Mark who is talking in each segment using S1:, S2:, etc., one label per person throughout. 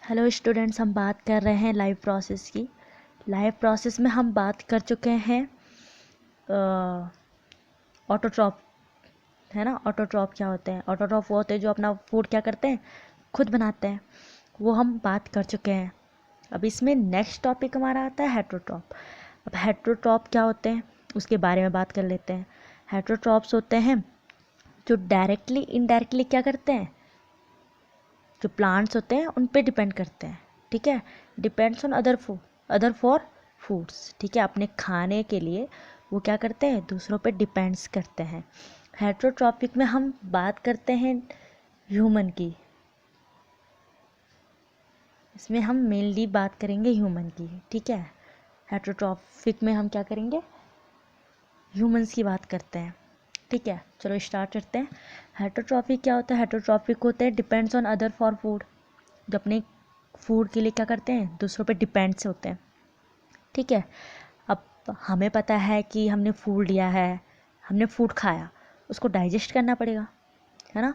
S1: Hello students, हम बात कर रहे हैं लाइव प्रोसेस की। लाइव प्रोसेस में हम बात कर चुके हैं ऑटोट्रॉप, है ना। ऑटोट्रॉप क्या होते हैं? ऑटोट्रॉप वो होते हैं जो अपना फूड क्या करते हैं, खुद बनाते हैं। वो हम बात कर चुके हैं। अब इसमें नेक्स्ट टॉपिक हमारा आता है हेटरोट्रॉप। अब हेटरोट्रॉप क्या होते हैं उसके बारे में बात कर लेते हैं। हेटरोट्रॉप्स होते हैं जो डायरेक्टली इनडायरेक्टली क्या करते हैं, जो प्लांट्स होते हैं उन पे डिपेंड करते हैं। ठीक है, depends on other for foods. ठीक है, अपने खाने के लिए वो क्या करते हैं, दूसरों पे डिपेंड्स करते हैं। हेटरोट्रॉपिक में हम बात करते हैं ह्यूमन की। इसमें हम मेनली बात करेंगे ह्यूमन की। ठीक है, हेटरोट्रॉपिक में हम क्या करेंगे, ह्यूमंस की बात करते हैं। ठीक है, चलो स्टार्ट करते हैं। हेटरोट्रॉपिक क्या होता है? हेटरोट्रॉपिक होते हैं depends on other for food, जो अपने फूड के लिए क्या करते हैं, दूसरों पे डिपेंड्स होते हैं। ठीक है, अब हमें पता है कि हमने फूड लिया है, हमने फूड खाया, उसको डाइजेस्ट करना पड़ेगा, है ना।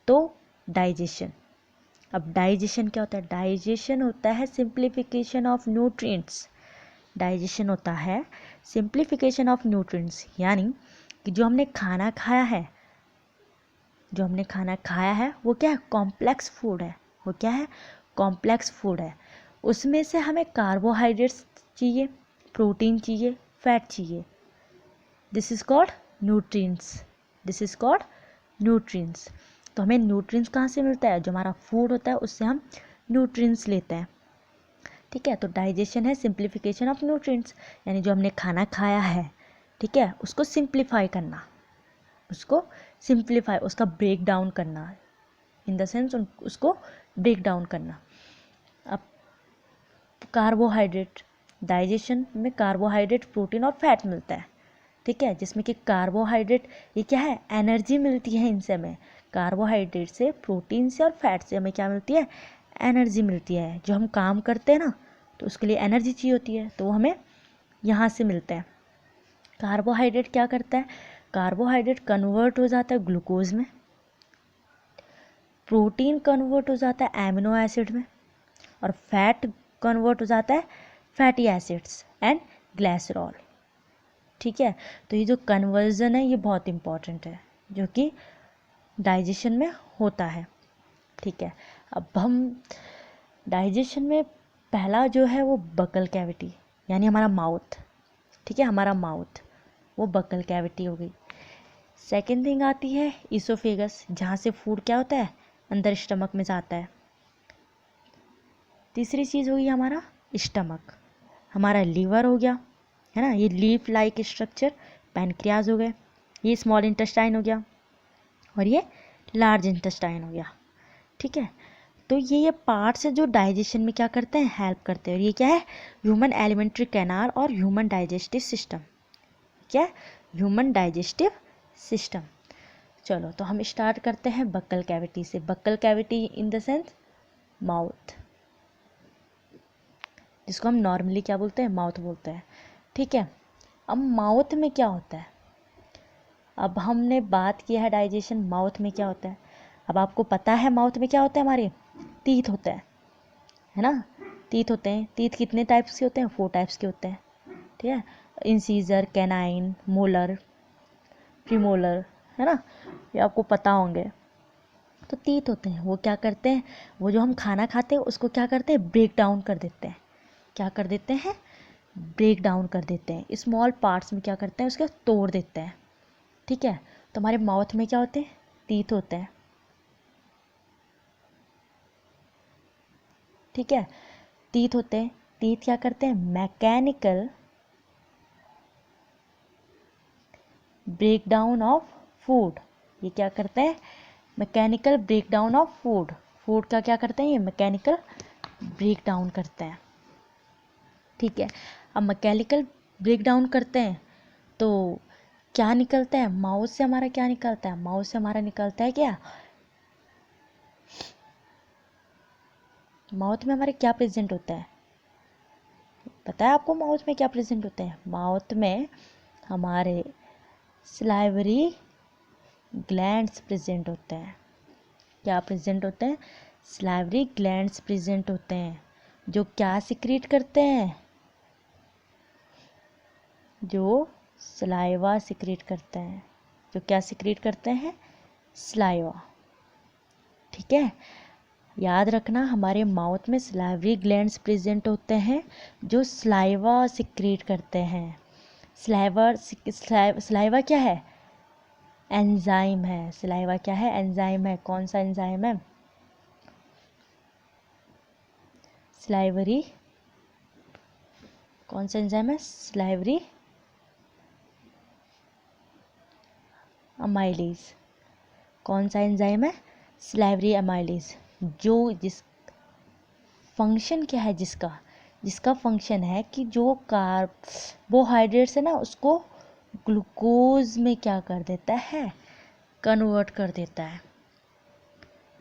S1: तो डाइजेशन, अब डाइजेशन क्या होता है? डाइजेशन होता है सिंप्लीफिकेशन ऑफ न्यूट्रिएंट्स। डाइजेशन होता है सिंप्लीफिकेशन ऑफ न्यूट्रिएंट्स, यानी कि जो हमने खाना खाया है, जो हमने खाना खाया है वो क्या है, कॉम्प्लेक्स फूड है। वो क्या है, कॉम्प्लेक्स फूड है। उसमें से हमें कार्बोहाइड्रेट्स चाहिए, प्रोटीन चाहिए, फैट चाहिए। This is called nutrients. This is called nutrients. तो हमें न्यूट्रिएंट्स कहाँ से मिलता है? जो हमारा फूड होता है उससे हम न्यूट्रिएंट्स लेते हैं। ठीक है, तो डाइजेशन है सिंप्लीफिकेशन ऑफ न्यूट्रिएंट्स, यानी जो हमने खाना खाया है, ठीक है, उसको सिंप्लीफाई करना, उसको सिंप्लीफाई, उसका ब्रेक डाउन करना, इन द सेंस उसको ब्रेक डाउन करना। अब कार्बोहाइड्रेट, डाइजेशन में कार्बोहाइड्रेट, प्रोटीन और फैट मिलता है। ठीक है, जिसमें कि कार्बोहाइड्रेट ये क्या है, एनर्जी मिलती है इनसे हमें। कार्बोहाइड्रेट से, प्रोटीन से और फैट से हमें क्या मिलती है, एनर्जी मिलती है। जो हम काम करते हैं ना, तो उसके लिए एनर्जी चाहिए होती है, तो वो हमें यहाँ से मिलते हैं। कार्बोहाइड्रेट क्या करता है, कार्बोहाइड्रेट कन्वर्ट हो जाता है ग्लूकोज में, प्रोटीन कन्वर्ट हो जाता है एमिनो एसिड में, और फैट कन्वर्ट हो जाता है फैटी एसिड्स एंड ग्लिसरॉल। ठीक है, तो ये जो कन्वर्जन है ये बहुत इंपॉर्टेंट है, जो कि डाइजेशन में होता है। ठीक है, अब हम डाइजेशन में पहला जो है वो बकल कैविटी, यानी हमारा माउथ। ठीक है, हमारा माउथ, वो बकल कैविटी हो गई। सेकेंड थिंग आती है इसोफेगस, जहाँ से फूड क्या होता है, अंदर स्टमक में जाता है। तीसरी चीज़ होगी हमारा स्टमक, हमारा लीवर हो गया, है ना, ये लीफ लाइक स्ट्रक्चर, पैनक्रियाज हो गए, ये स्मॉल इंटेस्टाइन हो गया, और ये लार्ज इंटेस्टाइन हो गया। ठीक है, तो ये पार्ट्स है जो डाइजेशन में क्या करते हैं, हेल्प करते हैं। और ये क्या है, ह्यूमन एलिमेंट्री कैनाल और ह्यूमन डाइजेस्टिव सिस्टम। क्या है, ह्यूमन डाइजेस्टिव सिस्टम। चलो, तो हम स्टार्ट करते हैं बक्कल कैविटी से। Buccal cavity in the sense mouth, जिसको हम नॉर्मली क्या बोलते हैं, माउथ बोलते हैं। ठीक है, अब माउथ में क्या होता है, अब हमने बात किया है डाइजेशन, माउथ में क्या होता है। अब आपको पता है माउथ में क्या होता है, हमारे टीथ होते हैं, है ना। टीथ होते हैं, टीथ कितने टाइप्स के होते हैं, 4 टाइप्स के होते हैं। ठीक है, इंसीजर, कैनाइन, मोलर, प्रीमोलर, है ना, ये आपको पता होंगे। तो टीथ होते हैं, वो क्या करते हैं, वो जो हम खाना खाते हैं उसको क्या करते हैं, ब्रेक डाउन कर देते हैं। क्या कर देते हैं, ब्रेक डाउन कर देते हैं, स्मॉल पार्ट्स में क्या करते हैं, उसके तोड़ देते हैं। ठीक है, तो हमारे माउथ में क्या होते हैं, टीथ होते हैं। ठीक है, टीथ होते हैं। टीथ क्या करते हैं, mechanical break down of food. ये क्या करते हैं, mechanical break down of food. Food का क्या करते हैं, ये मैकेनिकल ब्रेक डाउन करते हैं। ठीक है, अब मैकेनिकल ब्रेक डाउन करते हैं तो क्या निकलता है, माउथ से हमारा क्या निकलता है, माउथ से हमारा निकलता है क्या, माउथ में हमारे क्या प्रेजेंट होता है, पता है आपको माउथ में क्या प्रेजेंट होता है? माउथ में हमारे स्लाइवरी ग्लैंड्स प्रेजेंट होते हैं। क्या प्रेजेंट होते हैं, सलाइवरी ग्लैंड्स प्रेजेंट होते हैं जो क्या सिक्रीट करते हैं, जो सलाइवा सिक्रीट करते हैं, जो क्या सिक्रीट करते हैं, सलाइवा। ठीक है, याद रखना हमारे माउथ में सलाइवरी ग्लैंड्स प्रेजेंट होते हैं जो सलाइवा सिक्रीट करते हैं। सलाइवा क्या है, एंजाइम है। सलाइवा क्या है, एंजाइम है। कौन सा एंजाइम है, सलाइवरी। कौन सा एंजाइम है, सलाइवरी अमाइलेज। कौन सा एंजाइम है, सलाइवरी अमाइलेज। जो जिस फंक्शन क्या है, जिसका फंक्शन है कि जो कार्बोहाइड्रेट्स है ना उसको ग्लूकोज में क्या कर देता है, कन्वर्ट कर देता है।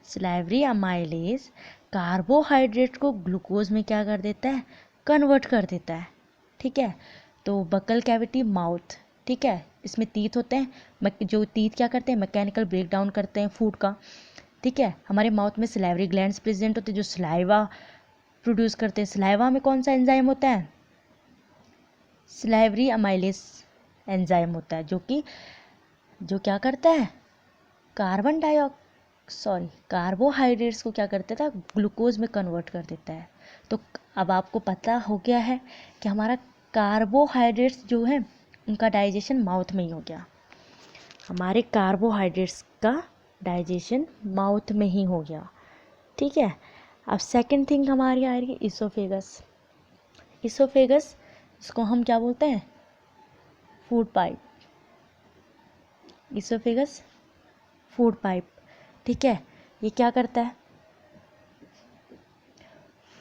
S1: सलाइवरी अमाइलेज कार्बोहाइड्रेट को ग्लूकोज में क्या कर देता है, कन्वर्ट कर देता है। ठीक है, तो बकल कैविटी माउथ, ठीक है, इसमें टीथ होते हैं, जो टीथ क्या करते हैं, मैकेनिकल ब्रेक डाउन करते हैं फूड का। ठीक है, हमारे माउथ में सलाइवरी ग्लैंड्स प्रेजेंट होते हैं जो सलाइवा प्रोड्यूस करते हैं। सलाइवा में कौन सा एंजाइम होता है, सलाइवरी अमाइलेज एंजाइम होता है, जो क्या करता है, कार्बोहाइड्रेट्स को क्या कर देता है, ग्लूकोज में कन्वर्ट कर देता है। तो अब आपको पता हो गया है कि हमारा कार्बोहाइड्रेट्स जो है उनका डाइजेशन माउथ में ही हो गया। हमारे कार्बोहाइड्रेट्स का डाइजेशन माउथ में ही हो गया। ठीक है, अब सेकंड थिंग हमारी आ रही है इसोफेगस। इसोफेगस, इसको हम क्या बोलते हैं, food pipe. Oesophagus food pipe. ठीक है, ये क्या करता है,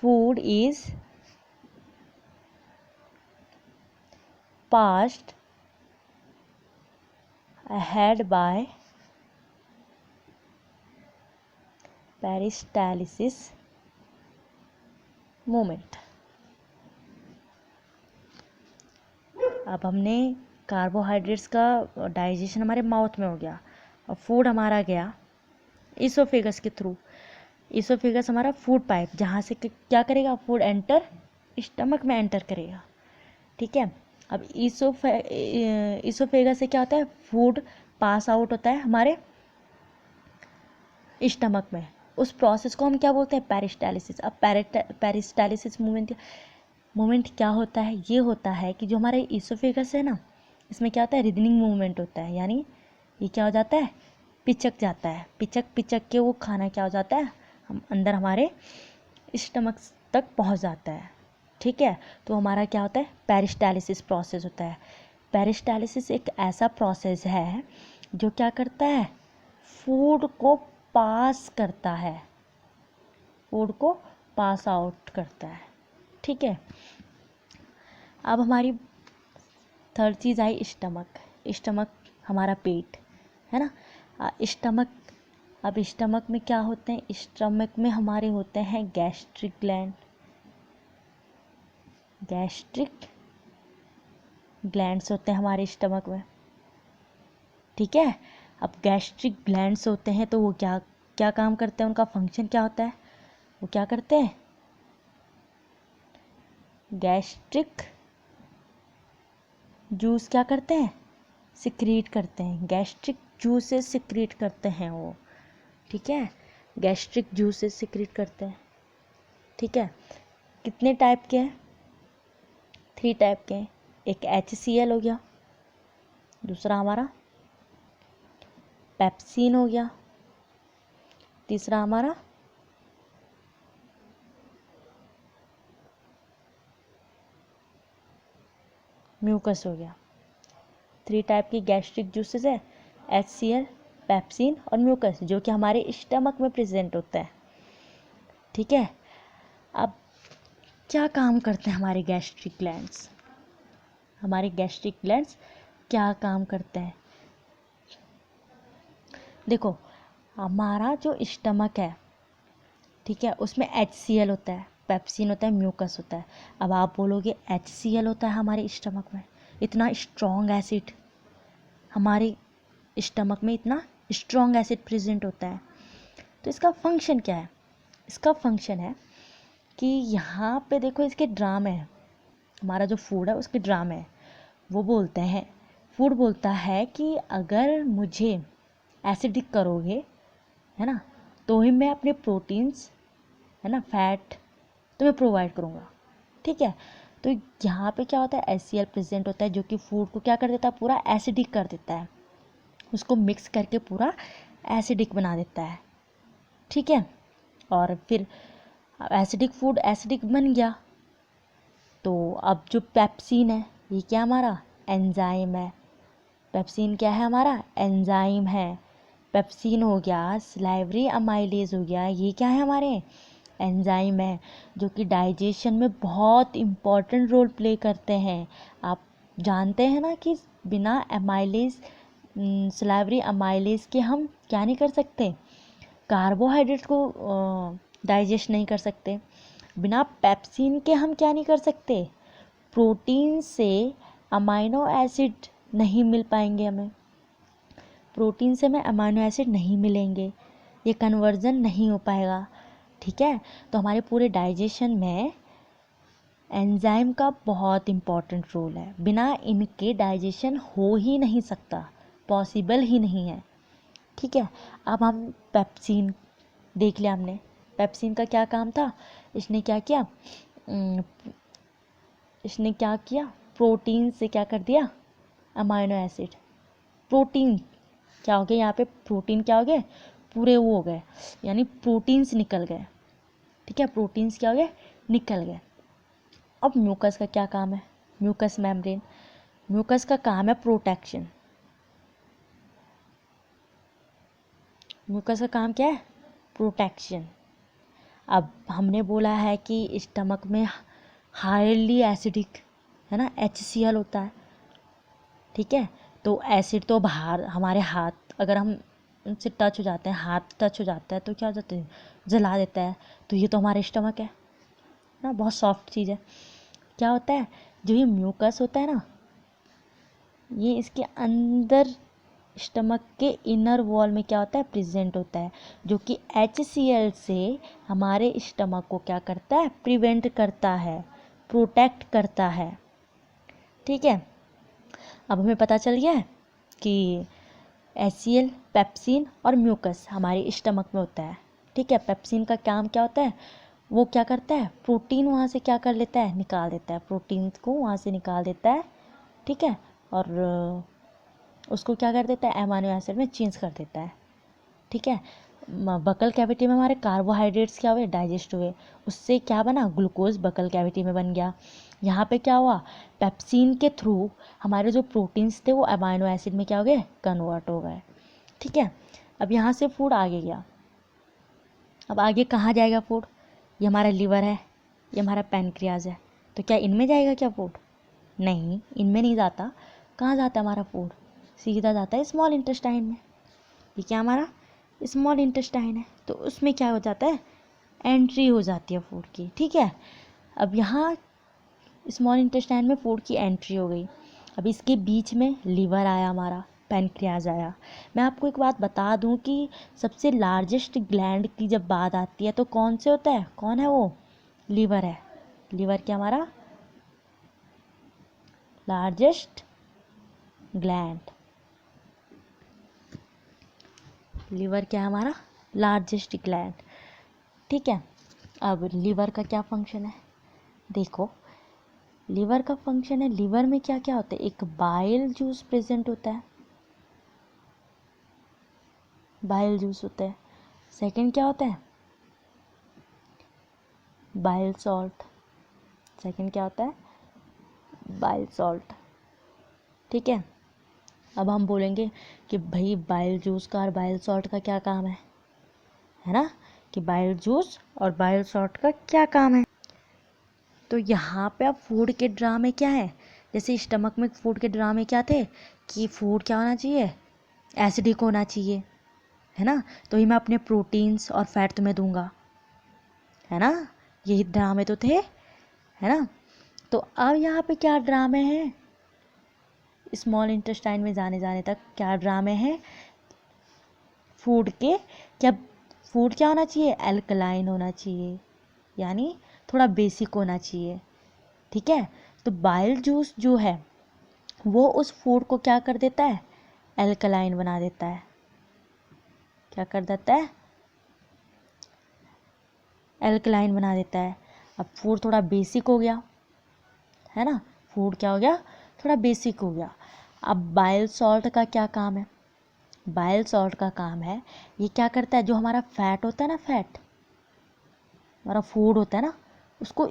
S1: food is passed ahead by peristalsis movement. अब हमने कार्बोहाइड्रेट्स का डाइजेशन हमारे माउथ में हो गया और फूड हमारा गया इसोफेगस के थ्रू। इसोफेगस हमारा फूड पाइप, जहाँ से क्या करेगा, फूड एंटर स्टमक में एंटर करेगा। ठीक है, अब इसोफेगस से क्या होता है, फूड पास आउट होता है हमारे स्टमक में। उस प्रोसेस को हम क्या बोलते हैं, पेरिस्टालिसिस। अब पेरिस्टालिसिस मूवमेंट क्या होता है, ये होता है कि जो हमारा इसोफेगस है ना, इसमें क्या होता है, रिदनिंग मूवमेंट होता है, यानी ये क्या हो जाता है, पिचक जाता है। पिचक के वो खाना क्या हो जाता है, हम अंदर हमारे स्टमक तक पहुंच जाता है। ठीक है, तो हमारा क्या होता है, पेरिस्टालिसिस प्रोसेस होता है। पेरिस्टालिसिस एक ऐसा प्रोसेस है जो क्या करता है, फूड को पास करता है, फूड को पास आउट करता है। ठीक है, अब हमारी थर्ड चीज़ आई स्टमक। स्टमक हमारा पेट है ना। स्टमक में क्या होते हैं, स्टमक में हमारे होते हैं गैस्ट्रिक ग्लैंड्स होते हैं हमारे स्टमक में। ठीक है, अब गैस्ट्रिक ग्लैंड्स होते हैं तो वो क्या काम करते हैं, उनका फंक्शन क्या होता है, वो क्या करते हैं, गैस्ट्रिक जूस क्या करते हैं, सिक्रीट करते हैं। गैस्ट्रिक जूसेस सिक्रीट करते हैं वो। ठीक है, गैस्ट्रिक जूसेस सिक्रीट करते हैं। ठीक है, कितने टाइप के हैं, 3 टाइप के हैं। एक HCl हो गया, दूसरा हमारा पेप्सिन हो गया, तीसरा हमारा म्यूकस हो गया। 3 टाइप की गैस्ट्रिक जूसेस है, HCl, पेप्सिन और म्यूकस, जो कि हमारे स्टमक में प्रेजेंट होता है। ठीक है, अब क्या काम करते हैं हमारे गैस्ट्रिक ग्लैंड्स, हमारे गैस्ट्रिक ग्लैंड्स क्या काम करते हैं। देखो, हमारा जो स्टमक है, ठीक है, उसमें HCl होता है, पेप्सिन होता है, म्यूकस होता है। अब आप बोलोगे HCl होता है हमारे स्टमक में, इतना स्ट्रॉन्ग एसिड हमारे स्टमक में, इतना स्ट्रॉन्ग एसिड प्रेजेंट होता है, तो इसका फंक्शन क्या है, इसका फंक्शन है कि यहाँ पे देखो इसके ड्राम है, हमारा जो फूड है उसके ड्राम है। वो बोलते हैं, फूड बोलता है कि अगर मुझे एसिडिक करोगे, है ना, तो ही मैं अपने प्रोटीन्स, है ना, फैट तुम्हें प्रोवाइड करूँगा। ठीक है, तो यहाँ पे क्या होता है, HCl प्रेजेंट होता है जो कि फूड को क्या कर देता है, पूरा एसिडिक कर देता है, उसको मिक्स करके पूरा एसिडिक बना देता है। ठीक है, और फिर एसिडिक फूड एसिडिक बन गया, तो अब जो पेप्सिन है ये क्या हमारा एंजाइम है। पेप्सिन क्या है, हमारा एंजाइम है। पेप्सिन हो गया, सलाइवरी अमाइलेज हो गया, ये क्या है, हमारे एंजाइम है, जो कि डाइजेशन में बहुत इम्पॉर्टेंट रोल प्ले करते हैं। आप जानते हैं ना कि बिना अमाइलेज, सलाइवरी अमाइलेज के हम क्या नहीं कर सकते, कार्बोहाइड्रेट को डाइजेस्ट नहीं कर सकते। बिना पेप्सिन के हम क्या नहीं कर सकते, प्रोटीन से अमाइनो एसिड नहीं मिल पाएंगे, हमें प्रोटीन से हमें अमाइनो एसिड नहीं मिलेंगे, ये कन्वर्जन नहीं हो पाएगा। ठीक है, तो हमारे पूरे डाइजेशन में एंजाइम का बहुत इम्पॉर्टेंट रोल है, बिना इनके डाइजेशन हो ही नहीं सकता, पॉसिबल ही नहीं है। ठीक है, अब हम पेप्सिन देख लिया हमने, पेप्सिन का क्या काम था, इसने क्या किया, इसने क्या किया, प्रोटीन से क्या कर दिया, अमाइनो एसिड। प्रोटीन क्या हो गए, यहाँ पे प्रोटीन क्या हो गए, पूरे वो हो गए, यानी प्रोटीन्स निकल गए। ठीक है, प्रोटीन्स क्या हो गए, निकल गए। अब म्यूकस का क्या काम है, म्यूकस मेम्ब्रेन, म्यूकस का काम है प्रोटेक्शन। म्यूकस का काम क्या है, प्रोटेक्शन। अब हमने बोला है कि स्टमक में हाईली एसिडिक, है ना, HCl होता है। ठीक है, तो एसिड तो बाहर हमारे हाथ, अगर हम उनसे टच हो जाते हैं, हाथ टच हो जाता है तो क्या हो जाता है, जला देता है। तो ये तो हमारे स्टमक है ना, बहुत सॉफ्ट चीज़ है। क्या होता है, जो ये म्यूकस होता है ना, ये इसके अंदर स्टमक के इनर वॉल में क्या होता है, प्रेजेंट होता है, जो कि HCl से हमारे स्टमक को क्या करता है, प्रिवेंट करता है, प्रोटेक्ट करता है। ठीक है, अब हमें पता चल गया है कि HCl, पेप्सिन और म्यूकस हमारे स्टमक में होता है। ठीक है, पेप्सिन का काम क्या होता है, वो क्या करता है, प्रोटीन वहाँ से क्या कर लेता है, निकाल देता है, प्रोटीन को वहाँ से निकाल देता है। ठीक है, और उसको क्या कर देता है, अमाइनो एसिड में चेंज कर देता है। ठीक है, बकल कैविटी में हमारे कार्बोहाइड्रेट्स क्या हुए, डाइजेस्ट हुए, उससे क्या बना, ग्लूकोज बकल कैविटी में बन गया। यहाँ पे क्या हुआ, पेप्सिन के थ्रू हमारे जो प्रोटीन्स थे वो अमाइनो एसिड में क्या हो गए, कन्वर्ट हो गए। ठीक है, अब यहाँ से फूड आगे गया, अब आगे कहाँ जाएगा फूड, ये हमारा लीवर है, ये हमारा पैनक्रियाज है, तो क्या इनमें जाएगा क्या फूड, नहीं, इनमें नहीं जाता। कहाँ जाता है हमारा फूड, सीधा जाता है स्मॉल इंटेस्टाइन में। ये क्या हमारा स्मॉल इंटेस्टाइन है, तो उसमें क्या हो जाता है, एंट्री हो जाती है फूड की। ठीक है, अब यहाँ स्मॉल इंटेस्टाइन में फूड की एंट्री हो गई। अब इसके बीच में लीवर आया, हमारा पैनक्रियाज आया। मैं आपको एक बात बता दूं कि सबसे लार्जेस्ट ग्लैंड की जब बात आती है तो कौन से होता है, कौन है वो, लीवर है। लीवर क्या हमारा लार्जेस्ट ग्लैंड, लीवर क्या है हमारा लार्जेस्ट ग्लैंड। ठीक है, अब लीवर का क्या फंक्शन है, देखो लीवर का फंक्शन है, लीवर में क्या क्या होता है, एक बाइल जूस प्रेजेंट होता है, बाइल जूस होता है। सेकंड क्या होता है, बाइल सॉल्ट, सेकंड क्या होता है, बाइल सॉल्ट। ठीक है, अब हम बोलेंगे कि भाई बाइल जूस का और बाइल सॉल्ट का क्या काम है ना, कि बाइल जूस और बाइल सॉल्ट का क्या काम है। तो यहाँ पे अब फूड के ड्रामे क्या है, जैसे स्टमक में फूड के ड्रामे क्या थे कि फूड क्या होना चाहिए, एसिडिक होना चाहिए, है ना, तो ही मैं अपने प्रोटीन्स और फैट तुम्हें दूंगा, है ना, यही ड्रामे तो थे, है ना। तो अब यहाँ पे क्या ड्रामे हैं, स्मॉल इंटेस्टाइन में जाने जाने तक क्या ड्रामे हैं, फूड के, क्या फूड क्या होना चाहिए, एल्कलाइन होना चाहिए, यानी थोड़ा बेसिक होना चाहिए, ठीक है। तो बाइल जूस जो है वो उस फूड को क्या कर देता है, एल्कलाइन बना देता है। क्या कर देता है, एल्कलाइन बना देता है। अब फूड थोड़ा बेसिक हो गया, है ना, फूड क्या हो गया, थोड़ा बेसिक हो गया। अब बाइल सॉल्ट का क्या काम है, बाइल सॉल्ट का काम है, ये क्या करता है, जो हमारा फैट होता है ना, फैट हमारा फूड होता है ना, उसको,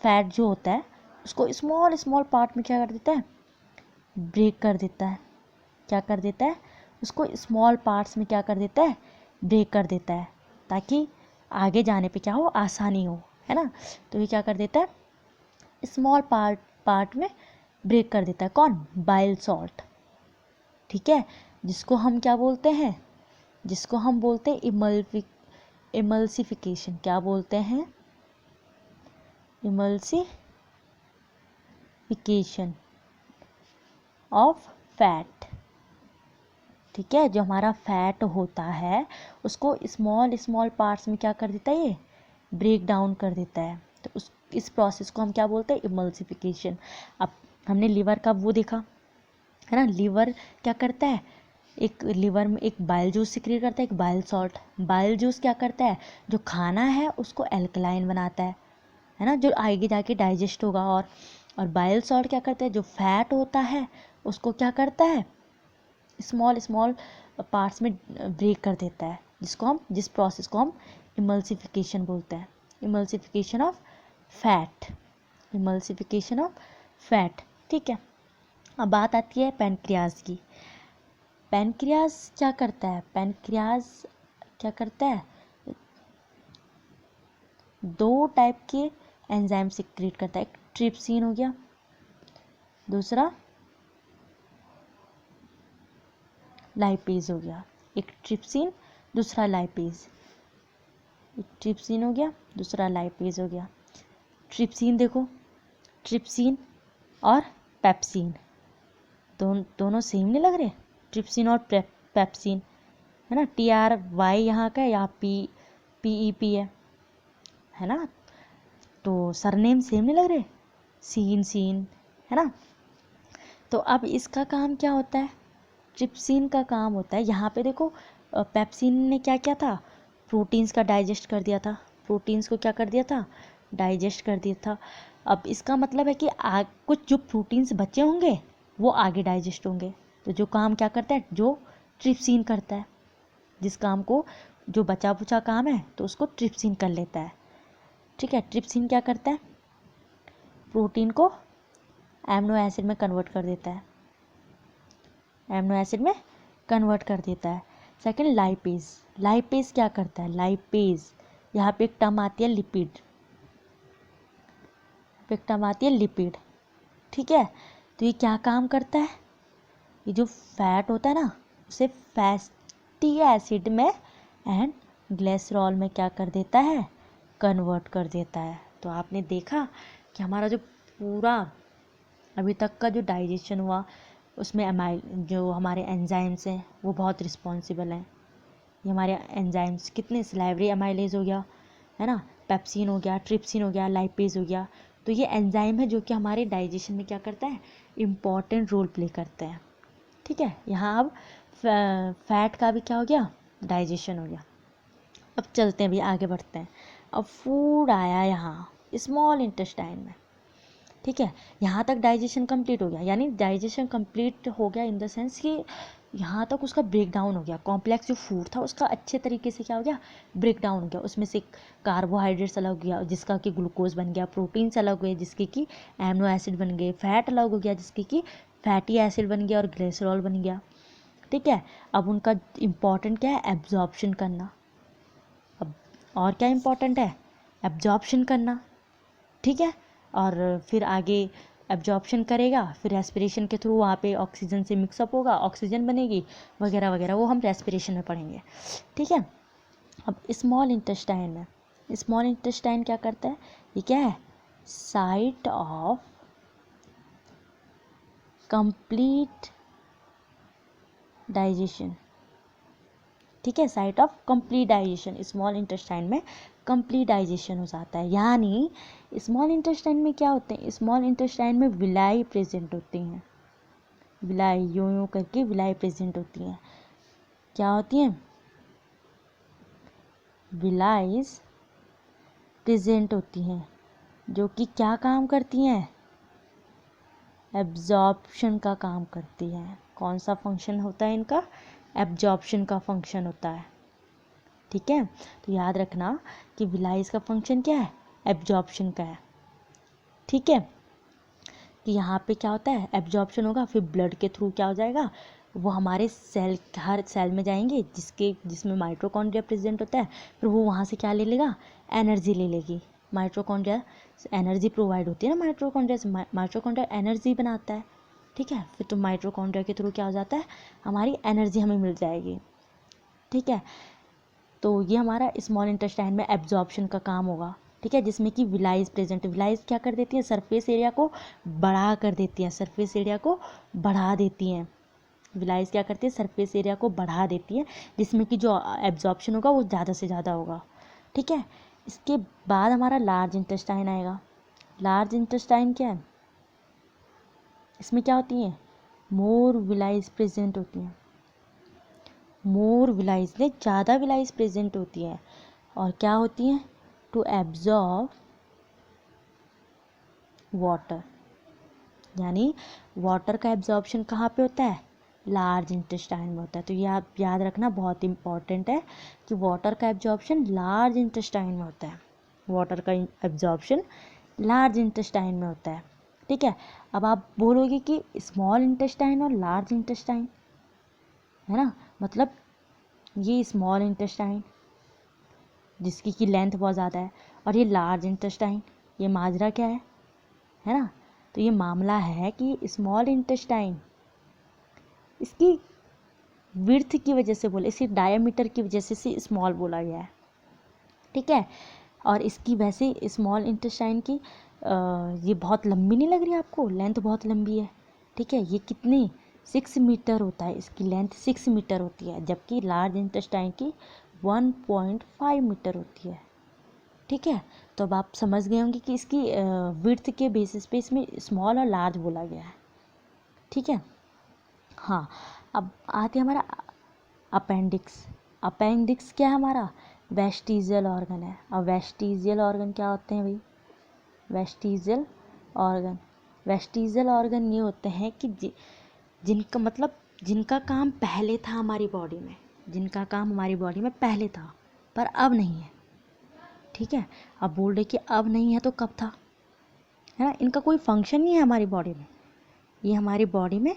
S1: फैट जो होता है उसको स्मॉल स्मॉल पार्ट में क्या कर देता है, ब्रेक कर देता है। क्या कर देता है, उसको स्मॉल पार्ट्स में क्या कर देता है, ब्रेक कर देता है, ताकि आगे जाने पे क्या हो, आसानी हो, है ना। तो ये क्या कर देता है, स्मॉल पार्ट में ब्रेक कर देता है, कौन, बाइल सॉल्ट, ठीक है। जिसको हम क्या बोलते हैं, जिसको हम बोलते हैं इमल्सिफिकेशन। क्या बोलते हैं, इमल्सिफिकेशन ऑफ फैट, ठीक है। जो हमारा फैट होता है उसको स्मॉल स्मॉल पार्ट्स में क्या कर देता है, ये ब्रेक डाउन कर देता है। तो इस प्रोसेस को हम क्या बोलते हैं, इमल्सिफिकेशन। अब हमने लीवर का वो देखा, है ना, लीवर क्या करता है, एक लीवर में एक बाइल जूस सिक्रिएट करता है, एक बाइल सॉल्ट। बाइल जूस क्या करता है, जो खाना है उसको एल्कलाइन बनाता है ना, जो आगे जाके डाइजेस्ट होगा। और बाइल सॉल्ट क्या करता है, जो फैट होता है उसको क्या करता है, स्मॉल स्मॉल पार्ट्स में ब्रेक कर देता है, जिस प्रोसेस को हम इमल्सिफिकेशन बोलते हैं, emulsification of fat, emulsification of fat, ठीक है। अब बात आती है पैनक्रियाज की। पैनक्रियाज क्या करता है, पैनक्रियाज क्या करता है, दो टाइप के एंजाइम सिक्रीट करता है, एक ट्रिप्सिन हो गया, दूसरा लाइपेज हो गया। एक ट्रिप्सिन, दूसरा लाइपेज, एक ट्रिप्सिन हो गया, दूसरा लाइपेज हो गया। ट्रिप्सिन देखो, ट्रिप्सिन और पेप्सिन दोनों सेम नहीं लग रहे, ट्रिप्सिन और पेप्सिन, है ना, TRY यहाँ का है, यहाँ PEP है ना, तो सरनेम सेम नहीं लग रहे, सीन, है ना। तो अब इसका काम क्या होता है, ट्रिप्सिन का काम होता है, यहाँ पे देखो पेप्सिन ने क्या किया था, प्रोटीन्स का डाइजेस्ट कर दिया था, प्रोटीन्स को क्या कर दिया था, डाइजेस्ट कर दिया था। अब इसका मतलब है कि कुछ जो प्रोटीन्स बचे होंगे वो आगे डाइजेस्ट होंगे। तो जो काम क्या करता है, जो ट्रिप्सिन करता है, जिस काम को, जो बचा बुचा काम है तो उसको ट्रिप्सिन कर लेता है, ठीक है। ट्रिप्सिन क्या करता है, प्रोटीन को एमिनो एसिड में कन्वर्ट कर देता है, एमिनो एसिड में कन्वर्ट कर देता है। सेकंड लाइपेज, लाइपेज क्या करता है, लाइपेज यहाँ पे एक टर्म आती है लिपिड, एक टर्म आती है लिपिड, ठीक है। तो ये क्या काम करता है, ये जो फैट होता है ना उसे फैटी एसिड में एंड ग्लिसरॉल में क्या कर देता है, कन्वर्ट कर देता है। तो आपने देखा कि हमारा जो पूरा अभी तक का जो डाइजेशन हुआ उसमें जो हमारे एंजाइम्स हैं वो बहुत रिस्पॉन्सिबल हैं। ये हमारे एंजाइम्स कितने, सिलेवरी अमाइलेज हो गया, है ना, पेप्सिन हो गया, ट्रिप्सिन हो गया, लाइपेज हो गया। तो ये एंजाइम है जो कि हमारे डाइजेशन में क्या करता है, इम्पॉर्टेंट रोल प्ले करते हैं, ठीक है। यहाँ अब फैट का भी क्या हो गया, डाइजेशन हो गया। अब चलते हैं, भी आगे बढ़ते हैं। अब फूड आया यहाँ स्मॉल इंटेस्टाइन में, ठीक है। यहाँ तक डाइजेशन कंप्लीट हो गया, यानी डाइजेशन कंप्लीट हो गया इन द सेंस कि यहाँ तक उसका ब्रेक डाउन हो गया, कॉम्प्लेक्स जो फूड था उसका अच्छे तरीके से क्या हो गया, ब्रेक डाउन हो गया। उसमें से कार्बोहाइड्रेट्स अलग हो गया जिसका कि ग्लूकोज बन गया, प्रोटीन्स अलग हुए जिसके कि एमिनो एसिड बन गए, फैट अलग हो गया जिसके कि फैटी एसिड बन गया और ग्लिसरॉल बन गया, ठीक है। अब उनका इम्पॉर्टेंट क्या है, एब्जॉर्प्शन करना। अब और क्या इम्पॉर्टेंट है, एब्जॉर्प्शन करना, ठीक है। और फिर आगे एब्जॉर्प्शन करेगा, फिर रेस्पिरेशन के थ्रू वहाँ पे ऑक्सीजन से मिक्सअप होगा, ऑक्सीजन बनेगी वगैरह वगैरह, वो हम रेस्पिरेशन में पढ़ेंगे, ठीक है। अब स्मॉल इंटेस्टाइन में, स्मॉल इंटेस्टाइन क्या करता है, ये क्या है, साइट ऑफ कंप्लीट डाइजेशन, ठीक है, site of complete digestion, small intestine में कंप्लीट डाइजेशन हो जाता है। यानी स्मॉल इंटेस्टाइन में क्या होते हैं, स्मॉल इंटेस्टाइन में विलाई प्रेजेंट होती हैं, विलाई यूं यूं करके विलाई प्रेजेंट होती हैं। क्या होती हैं, विलाइज प्रेजेंट होती हैं, जो कि क्या काम करती हैं, एब्जॉर्प्शन का काम करती हैं। कौन सा फंक्शन होता है इनका, एब्जॉर्प्शन का फंक्शन होता है। ठीक है, तो याद रखना कि विलाइज का फंक्शन क्या है, एब्जॉर्प्शन का है। ठीक है, कि यहाँ पे क्या होता है, एब्जॉर्प्शन होगा, फिर ब्लड के थ्रू क्या हो जाएगा, वो हमारे सेल, हर सेल में जाएंगे जिसमें माइटोकॉन्ड्रिया प्रेजेंट होता है, फिर वो वहाँ से क्या ले लेगा, एनर्जी ले लेगी। माइटोकॉन्ड्रिया एनर्जी प्रोवाइड होती है ना माइटोकॉन्ड्रिया से, माइटोकॉन्ड्रिया एनर्जी बनाता है। ठीक है, फिर तो माइटोकॉन्ड्रिया के थ्रू क्या हो जाता है, हमारी एनर्जी हमें मिल जाएगी। ठीक है, तो ये हमारा स्मॉल इंटेस्टाइन में एब्जॉर्प्शन का काम होगा। ठीक है, जिसमें कि विलाइज प्रेजेंट, विलाइज क्या कर देती है, सरफेस एरिया को बढ़ा कर देती हैं, सरफेस एरिया को बढ़ा देती हैं। विलाइज क्या करती है, सरफेस एरिया को बढ़ा देती है, जिसमें कि जो एब्जॉर्प्शन होगा वो ज़्यादा से ज़्यादा होगा। ठीक है, इसके बाद हमारा लार्ज इंटेस्टाइन आएगा। लार्ज इंटेस्टाइन क्या है, इसमें क्या होती हैं, मोर विलाइज प्रेजेंट होती हैं, मोर विलाइज ने ज़्यादा विलाइज प्रेजेंट होती हैं, और क्या होती हैं, टू एब्जॉर्ब वाटर। यानी वाटर का एब्जॉर्प्शन कहाँ पे होता है, लार्ज इंटेस्टाइन में होता है। तो ये आप याद रखना, बहुत इंपॉर्टेंट है कि वाटर का एब्जॉर्प्शन लार्ज इंटेस्टाइन में होता है, वाटर का एब्जॉर्प्शन लार्ज इंटेस्टाइन में होता है। ठीक है, अब आप बोलोगे कि स्मॉल इंटेस्टाइन और लार्ज इंटेस्टाइन है ना, मतलब ये स्मॉल इंटेस्टाइन जिसकी की लेंथ बहुत ज़्यादा है, और ये लार्ज इंटेस्टाइन, ये माजरा क्या है ना। तो ये मामला है कि स्मॉल इंटेस्टाइन इसकी विड्थ की वजह से बोले, इसकी डायमीटर की वजह से स्मॉल बोला गया है। ठीक है, और इसकी वैसे स्मॉल इंटेस्टाइन की ये बहुत लंबी नहीं लग रही आपको, लेंथ बहुत लंबी है। ठीक है, ये कितनी 6 मीटर होता है, इसकी लेंथ 6 मीटर होती है, जबकि लार्ज इंटेस्टाइन की 1.5 मीटर होती है। ठीक है, तो अब आप समझ गए होंगे कि इसकी विड्थ के बेसिस पे इसमें स्मॉल और लार्ज बोला गया है। ठीक है, हाँ, अब आते हैं हमारा अपेंडिक्स। अपेंडिक्स क्या है, हमारा वेस्टिजियल ऑर्गन है। अब वेस्टिजियल ऑर्गन क्या होते हैं भाई, वेस्टिजियल ऑर्गन, वेस्टिजियल ऑर्गन ये होते हैं कि जिनका मतलब जिनका काम पहले था हमारी बॉडी में, जिनका काम हमारी बॉडी में पहले था पर अब नहीं है। ठीक है, अब बोल रहे कि अब नहीं है तो कब था, है ना, इनका कोई फंक्शन नहीं है हमारी बॉडी में, ये हमारी बॉडी में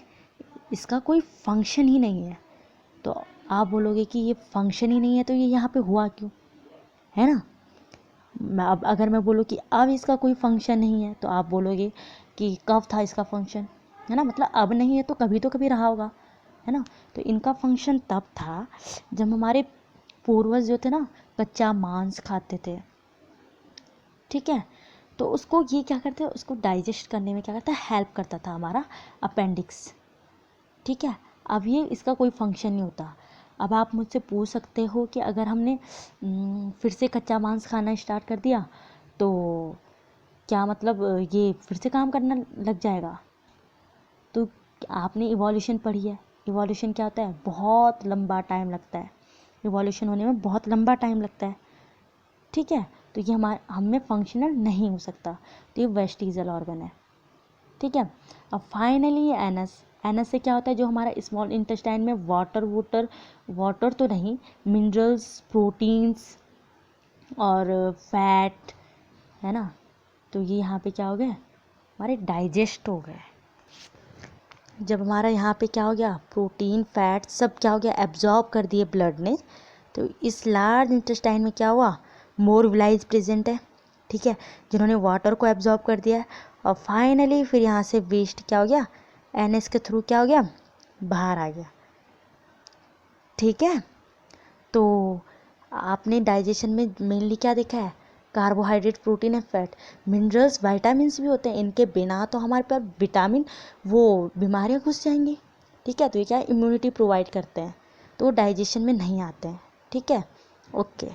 S1: इसका कोई फंक्शन ही नहीं है। तो आप बोलोगे कि ये फंक्शन ही नहीं है तो ये यहाँ पे हुआ क्यों, है ना। अब अगर मैं बोलूँ कि अब इसका कोई फंक्शन नहीं है, तो आप बोलोगे कि कब था इसका फंक्शन, है ना, मतलब अब नहीं है तो कभी रहा होगा, है ना। तो इनका फंक्शन तब था जब हमारे पूर्वज जो थे ना कच्चा मांस खाते थे। ठीक है, तो उसको ये क्या करते हैं, उसको डाइजेस्ट करने में क्या करता है, हेल्प करता था हमारा अपेंडिक्स। ठीक है, अब ये इसका कोई फंक्शन नहीं होता। अब आप मुझसे पूछ सकते हो कि अगर हमने फिर से कच्चा मांस खाना स्टार्ट कर दिया तो क्या मतलब ये फिर से काम करना लग जाएगा। तो आपने इवोल्यूशन पढ़ी है, इवोल्यूशन क्या होता है, बहुत लंबा टाइम लगता है, इवोल्यूशन होने में बहुत लंबा टाइम लगता है। ठीक है, तो ये हम में फंक्शनल नहीं हो सकता, तो ये वेस्टिजियल ऑर्गन है। ठीक है, अब फाइनली एनस, एनस से क्या होता है, जो हमारा स्मॉल इंटेस्टाइन में वाटर तो नहीं, मिनरल्स, प्रोटीन्स और फैट, है ना, तो ये यहाँ पे क्या हो गया, हमारे डाइजेस्ट हो गए। जब हमारा यहाँ पे क्या हो गया, प्रोटीन फैट सब क्या हो गया, एब्जॉर्ब कर दिए ब्लड ने, तो इस लार्ज इंटेस्टाइन में क्या हुआ, मोर विलाइज प्रेजेंट है। ठीक है, जिन्होंने वाटर को एब्जॉर्ब कर दिया है, और फाइनली फिर यहाँ से वेस्ट क्या हो गया, एनएस के थ्रू क्या हो गया, बाहर आ गया। ठीक है, तो आपने डाइजेशन में मेनली क्या देखा है, carbohydrate, protein and fat, minerals, vitamins भी होते हैं, इनके बिना तो हमारे पास विटामिन वो बीमारियाँ घुस जाएंगी। ठीक है, तो ये क्या इम्यूनिटी प्रोवाइड करते हैं, तो वो डाइजेशन में नहीं आते हैं, ठीक है। ओके।